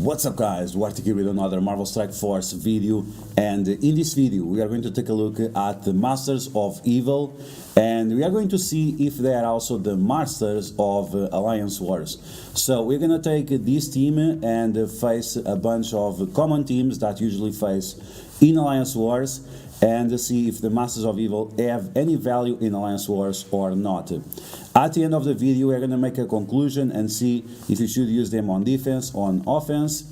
What's up guys, DuArktik here with another Marvel Strike Force video, and in this video we are going to take a look at the Masters of Evil, and we are going to see if they are also the Masters of Alliance Wars. So we're going to take this team and face a bunch of common teams that usually face in Alliance Wars, and see if the Masters of Evil have any value in Alliance Wars or not. At the end of the video, we're going to make a conclusion and see if you should use them on defense, on offense,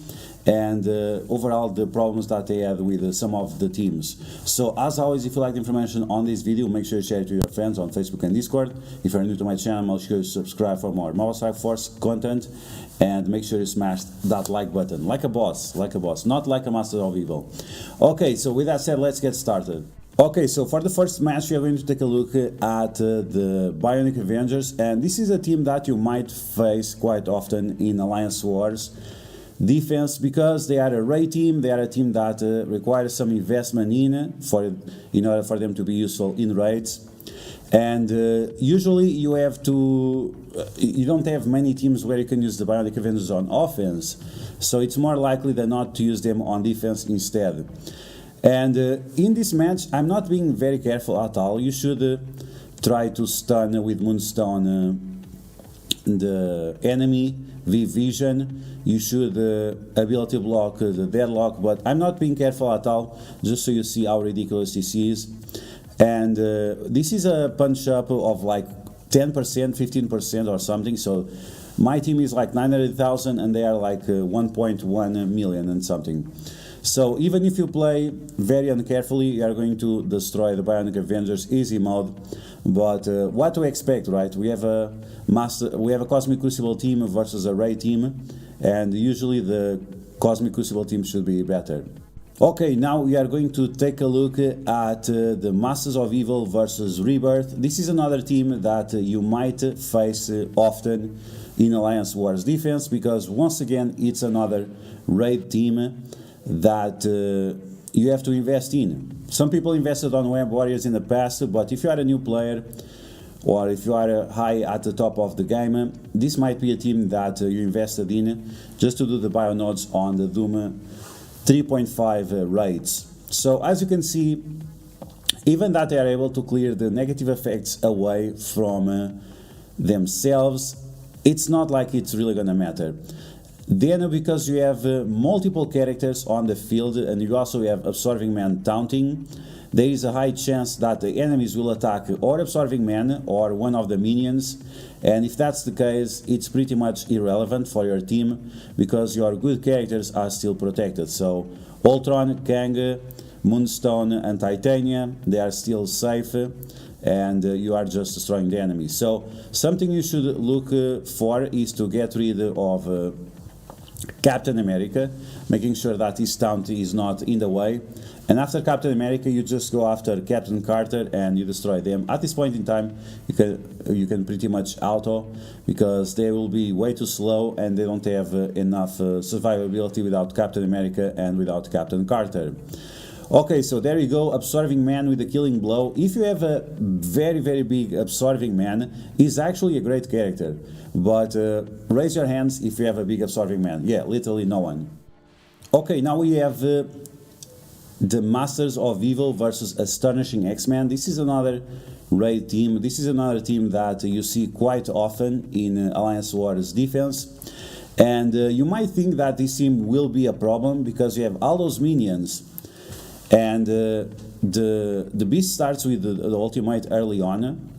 and overall the problems that they have with some of the teams. So as always, if you like the information on this video, make sure you share it to your friends on Facebook and Discord. If you're new to my channel, make sure you subscribe for more Marvel Strike Force content, and make sure you smash that like button, like a boss, not like a Master of Evil. Okay, so with that said, let's get started. Okay, so for the first match, we are going to take a look at the Bionic Avengers, and this is a team that you might face quite often in Alliance Wars defense, because they are a raid team. They are a team that requires some investment in order for them to be useful in raids. And usually you don't have many teams where you can use the Bionic Avengers on offense, so it's more likely than not to use them on defense instead. And in this match, I'm not being very careful at all. You should try to stun with Moonstone the enemy with Vision. You should ability block the Deadlock, but I'm not being careful at all, just so you see how ridiculous this is. And this is a punch up of like 10%, 15% or something, so my team is like 900,000 and they are like 1.1 million and something. So even if you play very uncarefully, you are going to destroy the Bionic Avengers easy mode. But what to expect, right? We have a Cosmic Crucible team versus a Ray team, and usually the Cosmic Crucible team should be better. Okay, now we are going to take a look at the Masters of Evil versus Rebirth. This is another team that you might face often in Alliance Wars defense, because once again it's another raid team that you have to invest in. Some people invested on Web Warriors in the past, but if you are a new player or if you are high at the top of the game, this might be a team that you invested in just to do the bio nodes on the Doom 3.5 raids. So as you can see, even that they are able to clear the negative effects away from themselves, it's not like it's really gonna matter. Then, because you have multiple characters on the field and you also have Absorbing Man taunting, there is a high chance that the enemies will attack or Absorbing Man or one of the minions, and if that's the case, it's pretty much irrelevant for your team, because your good characters are still protected. So Ultron, Kang, Moonstone and Titania, they are still safe, and you are just destroying the enemy. So something you should look for is to get rid of Captain America, making sure that his taunt is not in the way. And after Captain America, you just go after Captain Carter and you destroy them. At this point in time, you can pretty much auto, because they will be way too slow and they don't have enough survivability without Captain America and without Captain Carter. Okay, so there you go, Absorbing Man with the Killing Blow. If you have a very, very big Absorbing Man, he's actually a great character. But raise your hands if you have a big Absorbing Man. Yeah, literally no one. Okay, now we have the Masters of Evil versus Astonishing X-Men. This is another raid team. This is another team that you see quite often in Alliance Wars defense. And you might think that this team will be a problem, because you have all those minions. And the beast starts with the ultimate early on,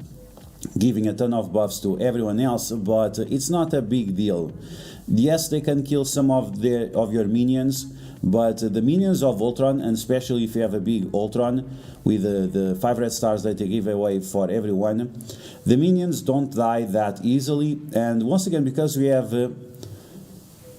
giving a ton of buffs to everyone else, but it's not a big deal. Yes, they can kill some of your minions, but the minions of Ultron, and especially if you have a big Ultron with the 5 red stars that they give away for everyone, the minions don't die that easily. And once again, because we have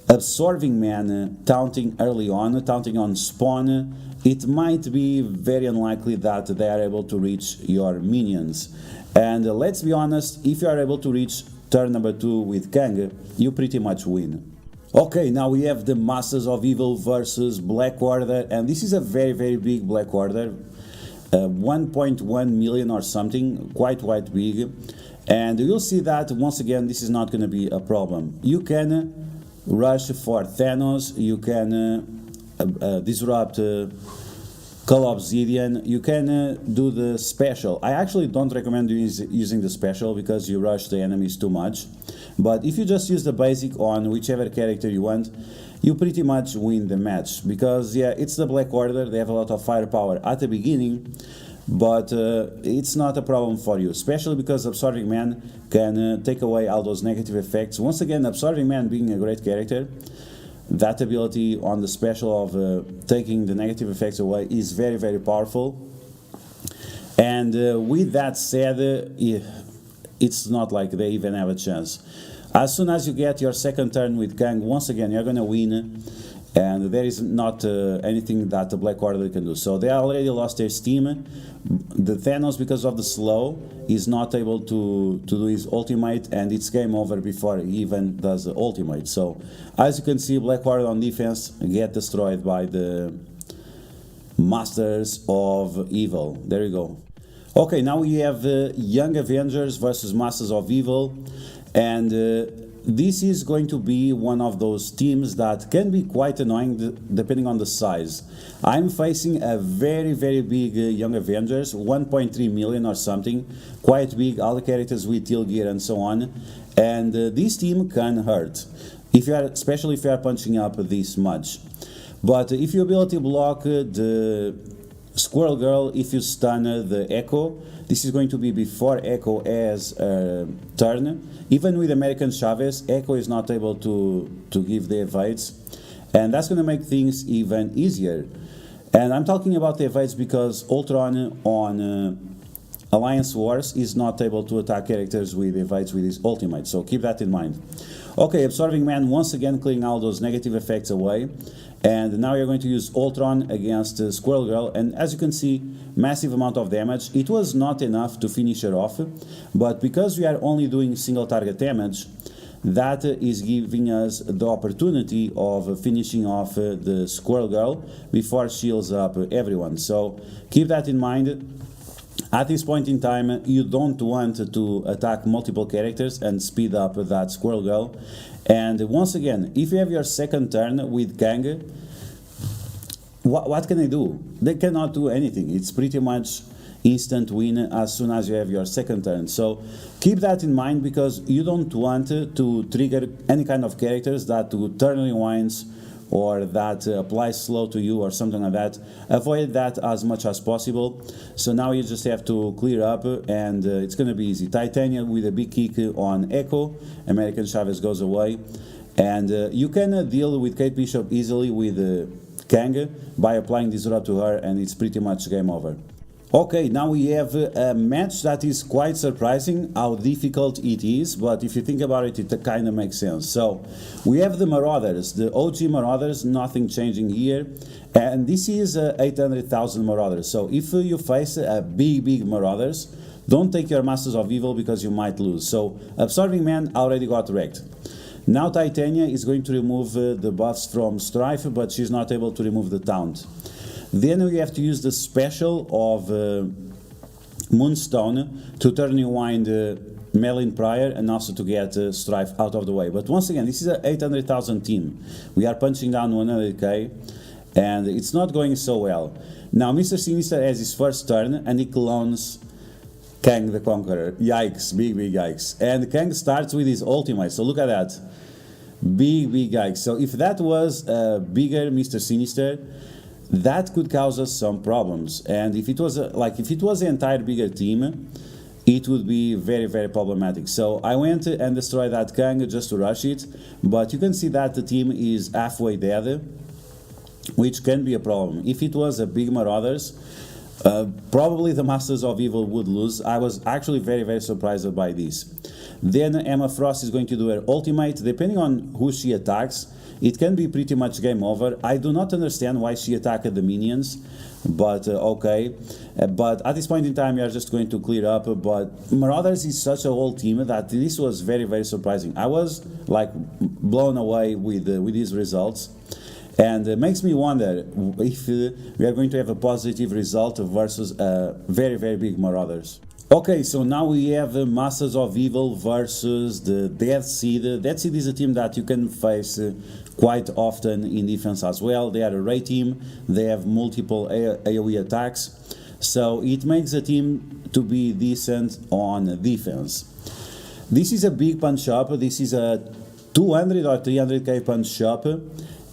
Absorbing Man taunting early on, taunting on spawn, it might be very unlikely that they are able to reach your minions. And let's be honest, if you are able to reach turn number 2 with Kang, you pretty much win. Okay, now we have the Masters of Evil versus Black Order, and this is a very, very big Black Order, 1.1 million or something, quite big. And you'll see that once again this is not going to be a problem. You can rush for Thanos, you can disrupt Call Obsidian, you can do the special. I actually don't recommend using the special because you rush the enemies too much. But if you just use the basic on whichever character you want, you pretty much win the match. Because yeah, it's the Black Order, they have a lot of firepower at the beginning, but it's not a problem for you, especially because Absorbing Man can take away all those negative effects. Once again, Absorbing Man being a great character, that ability on the special of taking the negative effects away is very, very powerful. And with that said, it's not like they even have a chance. As soon as you get your second turn with Kang, once again, you're gonna win, and there is not anything that the Black Order can do. So they already lost their steam. The Thanos, because of the slow, is not able to do his ultimate, and it's game over before he even does the ultimate. So as you can see, Black Order on defense get destroyed by the Masters of Evil. There you go. Okay, now we have Young Avengers versus Masters of Evil, and this is going to be one of those teams that can be quite annoying depending on the size. I'm facing a very, very big Young Avengers, 1.3 million or something, quite big, all the characters with teal gear and so on, and this team can hurt, especially if you are punching up this much. But if you ability block the Squirrel Girl, if you stun the Echo, this is going to be before Echo has a turn. Even with American Chavez, Echo is not able to give the evades, and that's going to make things even easier. And I'm talking about the evades because Ultron on Alliance Wars is not able to attack characters with evades with his ultimate, so keep that in mind. Okay, Absorbing Man once again clearing all those negative effects away, and now you're going to use Ultron against Squirrel Girl, and as you can see, massive amount of damage. It was not enough to finish her off, but because we are only doing single target damage, that is giving us the opportunity of finishing off the Squirrel Girl before she heals up everyone. So keep that in mind. At this point in time, you don't want to attack multiple characters and speed up that Squirrel Girl. And once again, if you have your second turn with Kang, what can they do? They cannot do anything. It's pretty much instant win as soon as you have your second turn. So keep that in mind, because you don't want to trigger any kind of characters that do turn rewinds or that applies slow to you or something like that. Avoid that as much as possible. So now you just have to clear up, and it's going to be easy. Titania with a big kick on Echo, American Chavez goes away, and you can deal with Kate Bishop easily with Kang by applying Disrupt to her, and it's pretty much game over. Okay, now we have a match that is quite surprising how difficult it is, but if you think about it, it kind of makes sense. So, we have the Marauders, the OG Marauders, nothing changing here, and this is 800,000 Marauders. So, if you face a big Marauders, don't take your Masters of Evil because you might lose. So, Absorbing Man already got wrecked. Now Titania is going to remove the buffs from Strife, but she's not able to remove the Taunt. Then we have to use the special of Moonstone to turn rewind Melin Pryor and also to get Strife out of the way. But once again, this is an 800,000 team. We are punching down 100k, and it's not going so well. Now Mr. Sinister has his first turn and he clones Kang the Conqueror. Yikes, big yikes. And Kang starts with his ultimate, so look at that. Big yikes. So if that was a bigger Mr. Sinister, that could cause us some problems, and if it was if it was the entire bigger team, it would be very problematic. So I went and destroyed that Kang just to rush it, but you can see that the team is halfway dead, which can be a problem. If it was a big Marauders, probably the Masters of Evil would lose. I was actually very surprised by this. Then Emma Frost is going to do her ultimate. Depending on who she attacks, it can be pretty much game over. I do not understand why she attacked the minions, but okay. But at this point in time, we are just going to clear up. But Marauders is such a whole team that this was very surprising. I was like blown away with these results, and it makes me wonder if we are going to have a positive result versus very big Marauders. Okay, so now we have Masters of Evil versus the Dead Seed. Dead Seed is a team that you can face quite often in defense as well. They are a raid team, they have multiple AoE attacks, so it makes a team to be decent on defense. This is a big punch up, this is a 200 or 300k punch up,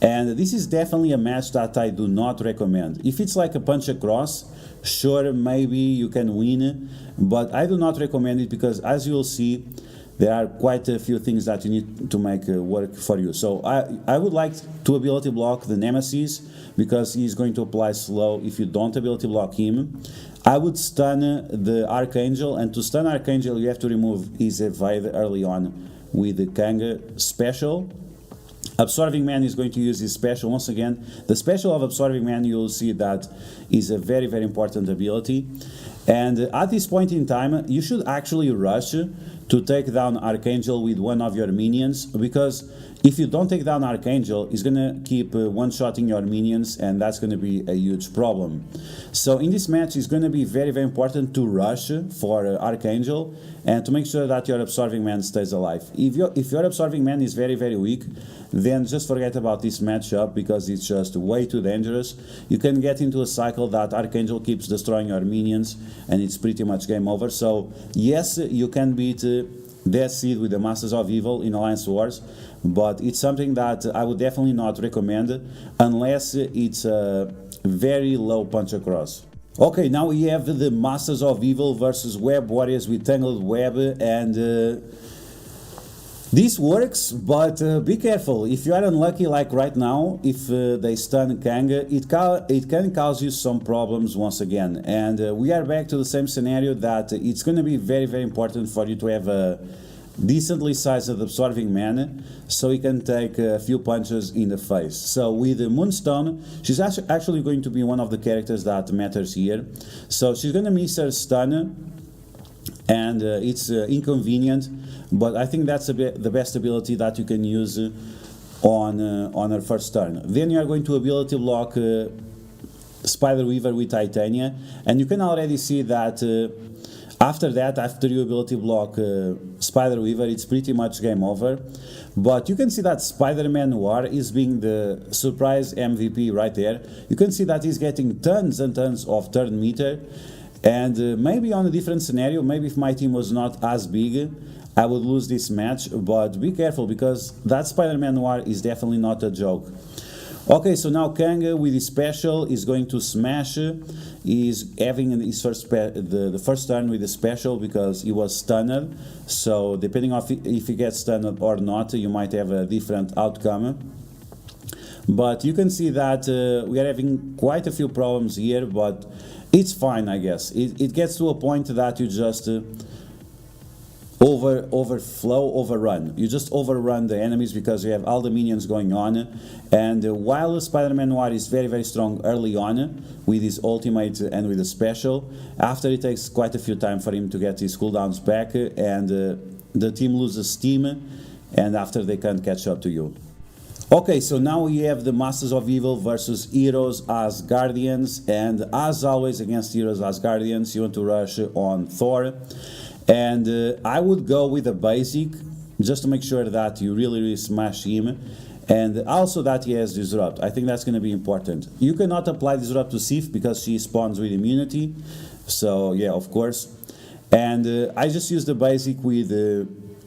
and this is definitely a match that I do not recommend. If it's like a punch across, sure, maybe you can win, but I do not recommend it because, as you will see, there are quite a few things that you need to make work for you. So I would like to ability block the Nemesis because he's going to apply slow if you don't ability block him. I would stun the Archangel, and to stun Archangel you have to remove his evade early on with the Kang special. Absorbing Man is going to use his special. Once again, the special of Absorbing Man, you will see that is a very, very important ability. And at this point in time, you should actually rush to take down Archangel with one of your minions, because if you don't take down Archangel, he's gonna keep one-shotting your minions, and that's gonna be a huge problem. So in this match, it's gonna be very, very important to rush for Archangel and to make sure that your Absorbing Man stays alive. If your Absorbing Man is very, very weak, then just forget about this matchup because it's just way too dangerous. You can get into a cycle that Archangel keeps destroying your minions and it's pretty much game over. So yes, you can beat Dead Seed with the Masters of Evil in Alliance Wars, but it's something that I would definitely not recommend unless it's a very low punch across. Okay, now we have the Masters of Evil versus Web Warriors with Tangled Web, and this works, but be careful. If you are unlucky like right now, if they stun Kang, it can cause you some problems once again. And we are back to the same scenario that it's going to be very, very important for you to have a decently sized Absorbing Man so he can take a few punches in the face. So with Moonstone, she's actually going to be one of the characters that matters here. So she's going to miss her stun, and it's inconvenient, but I think that's the best ability that you can use on her first turn. Then you are going to ability block Spider Weaver with Titania, and you can already see that after that, after you ability block Spider Weaver, it's pretty much game over. But you can see that Spider-Man Noir is being the surprise MVP right there. You can see that he's getting tons and tons of turn meter. And maybe on a different scenario, maybe if my team was not as big, I would lose this match. But be careful, because that Spider-Man Noir is definitely not a joke. Okay, so now Kang with his special is going to smash. He's having his the first turn with the special because he was stunned. So depending on if he gets stunned or not, you might have a different outcome. But you can see that we are having quite a few problems here, but it's fine, I guess. It gets to a point that you just overrun. You just overrun the enemies because you have all the minions going on. And while Spider-Man Noir is very, very strong early on with his ultimate and with the special, after it takes quite a few time for him to get his cooldowns back, and the team loses steam, and after they can't catch up to you. Okay, so now we have the Masters of Evil versus Heroes Asgardians, and as always against Heroes Asgardians, you want to rush on Thor. And I would go with a basic, just to make sure that you really, really smash him, and also that he has Disrupt. I think that's going to be important. You cannot apply Disrupt to Sif because she spawns with immunity, so yeah, of course. And I just use the basic with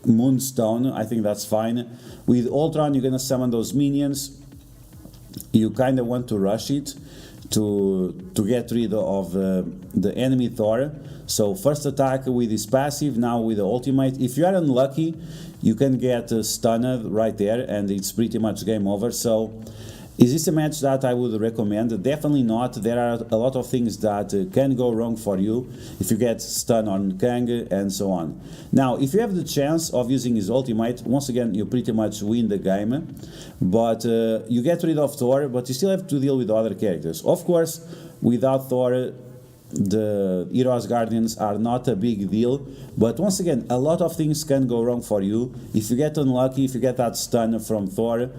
Moonstone. I think that's fine. With Ultron, you're going to summon those minions. You kind of want to rush it to get rid of the enemy Thor. So first attack with his passive, now with the ultimate. If you are unlucky, you can get stunned right there, and it's pretty much game over. So is this a match that I would recommend? Definitely not. There are a lot of things that can go wrong for you if you get stunned on Kang and so on. Now, if you have the chance of using his ultimate, once again, you pretty much win the game. But you get rid of Thor, but you still have to deal with other characters. Of course, without Thor, the Hero Asgardians are not a big deal, but once again, a lot of things can go wrong for you. If you get unlucky, if you get that stun from Thor,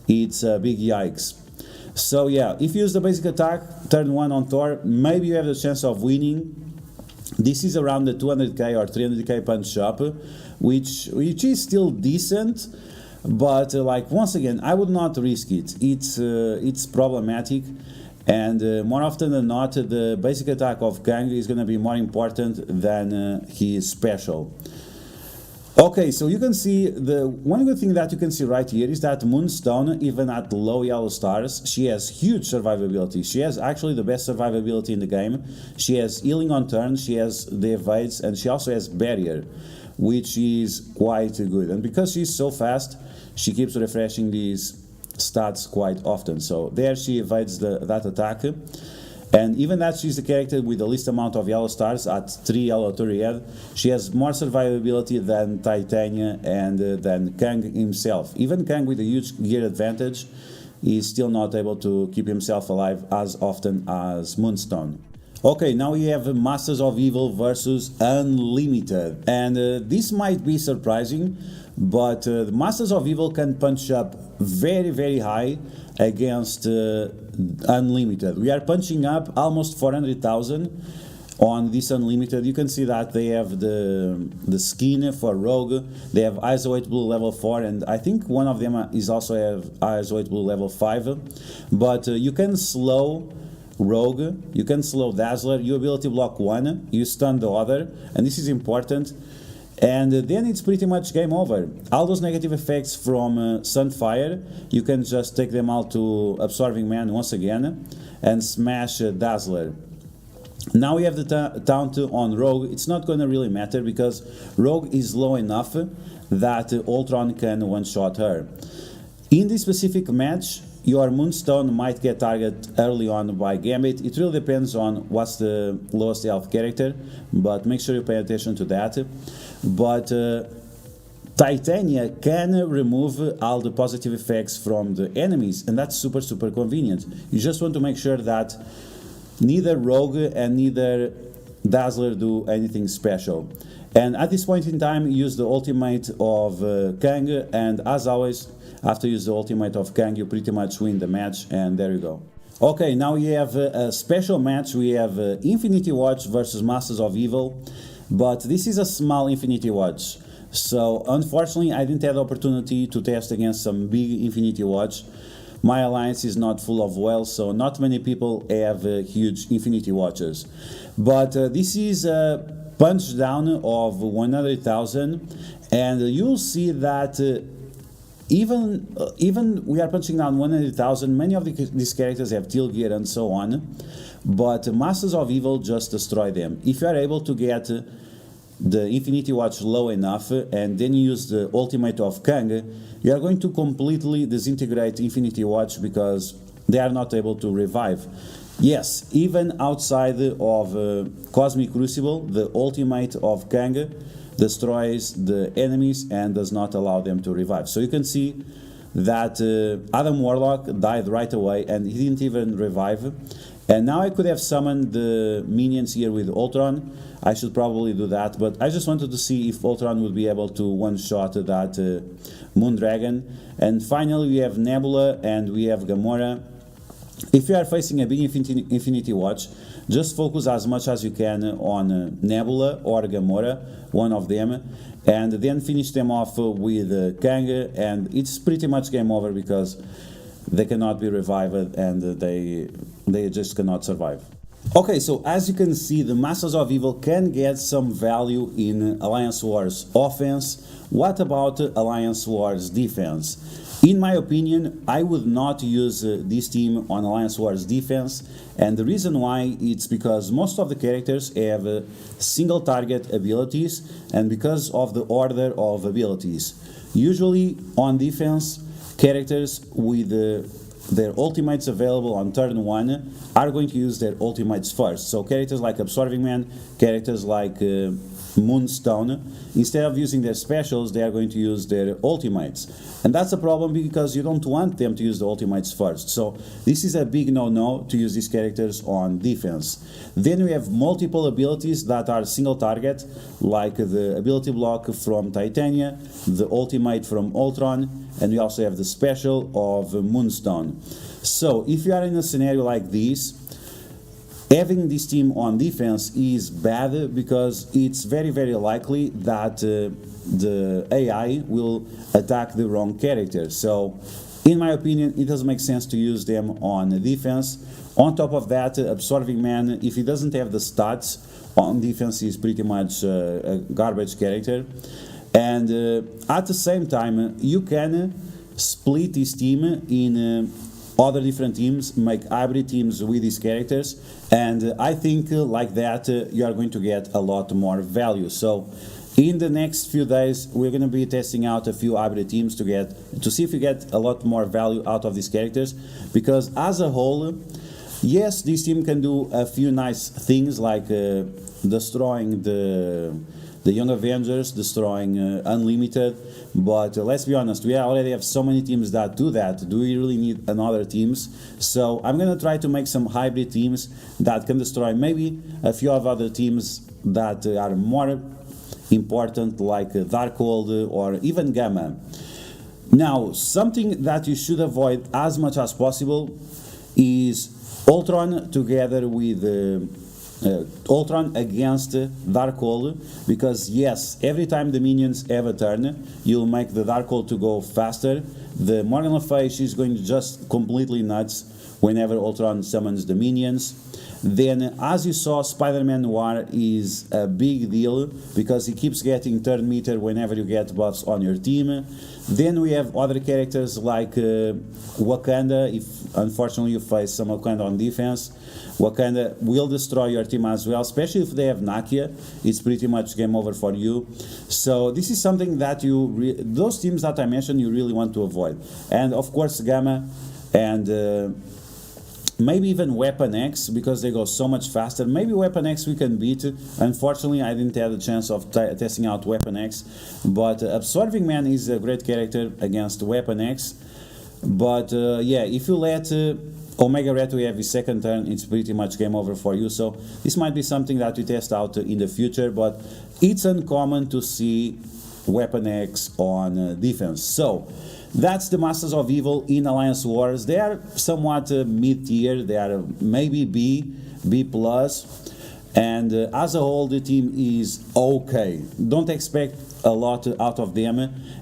it's a big yikes. So yeah, if you use the basic attack, turn 1 on Thor, maybe you have the chance of winning. This is around the 200k or 300k punch up, which is still decent, but like once again, I would not risk it. It's problematic, and more often than not, the basic attack of Kang is going to be more important than his special. Okay, so you can see the one good thing that you can see right here is that Moonstone, even at low yellow stars, she has huge survivability. She has actually the best survivability in the game. She has healing on turn, she has the evades, and she also has barrier, which is quite good. And because she's so fast, she keeps refreshing these stats quite often. So there she evades that attack. And even that she's the character with the least amount of yellow stars at 3 yellow to red, she has more survivability than Titania and than Kang himself. Even Kang with a huge gear advantage is still not able to keep himself alive as often as Moonstone. Okay, now we have Masters of Evil versus Unlimited, and this might be surprising, but the Masters of Evil can punch up very high against Unlimited. We are punching up almost 400,000 on this Unlimited. You can see that they have the skin for Rogue, they have Eyes of White Blue level 4, and I think one of them is also have Eyes of White Blue level 5, but you can slow Rogue, you can slow Dazzler, you ability block one, you stun the other, and this is important, and then it's pretty much game over. All those negative effects from Sunfire, you can just take them all to Absorbing Man once again and smash Dazzler. Now we have the taunt on Rogue. It's not going to really matter because Rogue is low enough that Ultron can one-shot her. In this specific match, your Moonstone might get targeted early on by Gambit. It really depends on what's the lowest health character, but make sure you pay attention to that. But Titania can remove all the positive effects from the enemies, and that's super convenient. You just want to make sure that neither Rogue and neither Dazzler do anything special. And at this point in time, use the ultimate of Kang, and as always, after you use the ultimate of Kang, you pretty much win the match, and there you go. Okay, now we have a special match. We have Infinity Watch versus Masters of Evil, but this is a small Infinity Watch. So unfortunately, I didn't have the opportunity to test against some big Infinity Watch. My alliance is not full of whales, so not many people have huge Infinity Watches. But this is a punch down of 100,000, and you'll see that even we are punching down 100,000, many of these characters have teal gear and so on, but Masters of Evil just destroy them. If you are able to get the Infinity Watch low enough and then you use the ultimate of Kang, you are going to completely disintegrate Infinity Watch because they are not able to revive. Yes, even outside of Cosmic Crucible, the ultimate of Kang destroys the enemies and does not allow them to revive. So you can see that Adam Warlock died right away and he didn't even revive. And now I could have summoned the minions here with Ultron. I should probably do that, but I just wanted to see if Ultron would be able to one-shot that Moondragon. And finally we have Nebula and we have Gamora. If you are facing a big Infinity Watch, just focus as much as you can on Nebula or Gamora, one of them, and then finish them off with Kang, and it's pretty much game over because they cannot be revived and they just cannot survive. Okay, so as you can see, the Masters of Evil can get some value in Alliance Wars offense. What about Alliance Wars defense? In my opinion, I would not use this team on Alliance Wars defense, and the reason why it's because most of the characters have single target abilities and because of the order of abilities. Usually on defense, characters with their ultimates available on turn 1 are going to use their ultimates first. So characters like Absorbing Man, characters like Moonstone, instead of using their specials, they are going to use their ultimates. And that's a problem because you don't want them to use the ultimates first. So this is a big no-no to use these characters on defense. Then we have multiple abilities that are single target, like the ability block from Titania, the ultimate from Ultron, and we also have the special of Moonstone. So if you are in a scenario like this, having this team on defense is bad because it's very, very likely that the AI will attack the wrong character. So, in my opinion, it doesn't make sense to use them on defense. On top of that, Absorbing Man, if he doesn't have the stats on defense, he's pretty much a garbage character. And at the same time, you can split this team in other different teams, make hybrid teams with these characters, and I think like that you are going to get a lot more value. So in the next few days we're going to be testing out a few hybrid teams to see if we get a lot more value out of these characters, because as a whole, yes, this team can do a few nice things like destroying the Young Avengers, destroying Unlimited, but let's be honest, we already have so many teams that do that. Do we really need another teams? So I'm gonna try to make some hybrid teams that can destroy maybe a few of other teams that are more important, like Darkhold or even Gamma. Now, something that you should avoid as much as possible is Ultron together with Ultron against Darkhold, because yes, every time the minions have a turn, you'll make the Darkhold to go faster. The Morgan Le Fay, she's going just completely nuts whenever Ultron summons the minions. Then, as you saw, Spider-Man Noir is a big deal because he keeps getting turn meter whenever you get buffs on your team. Then we have other characters like Wakanda. If unfortunately you face some Wakanda on defense, Wakanda will destroy your team as well, especially if they have Nakia. It's pretty much game over for you. So this is something that those teams that I mentioned, you really want to avoid. And of course Gamma and maybe even Weapon X, because they go so much faster. Maybe Weapon X we can beat. Unfortunately, I didn't have the chance of testing out Weapon X, but Absorbing Man is a great character against Weapon X. But yeah, if you let Omega Red have his second turn, it's pretty much game over for you. So this might be something that we test out in the future, but it's uncommon to see Weapon X on defense. So that's the Masters of Evil in Alliance Wars. They are somewhat mid-tier. They are maybe B+, and as a whole the team is okay. Don't expect a lot out of them,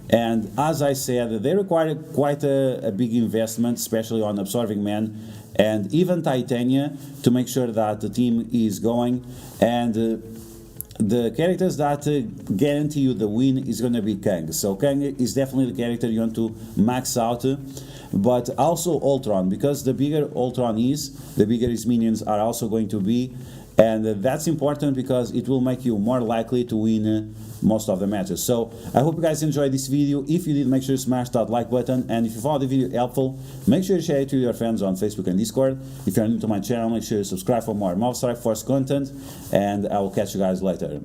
and as I said, they require quite a big investment, especially on Absorbing Man and even Titania, to make sure that the team is going. And the characters that guarantee you the win is going to be Kang. So Kang is definitely the character you want to max out, but also Ultron, because the bigger Ultron is, the bigger his minions are also going to be, and that's important because it will make you more likely to win most of the matches. So I hope you guys enjoyed this video. If you did, make sure to smash that like button, and if you found the video helpful, make sure to share it to your friends on Facebook and Discord. If you're new to my channel, make sure to subscribe for more Marvel Strike Force content, and I will catch you guys later.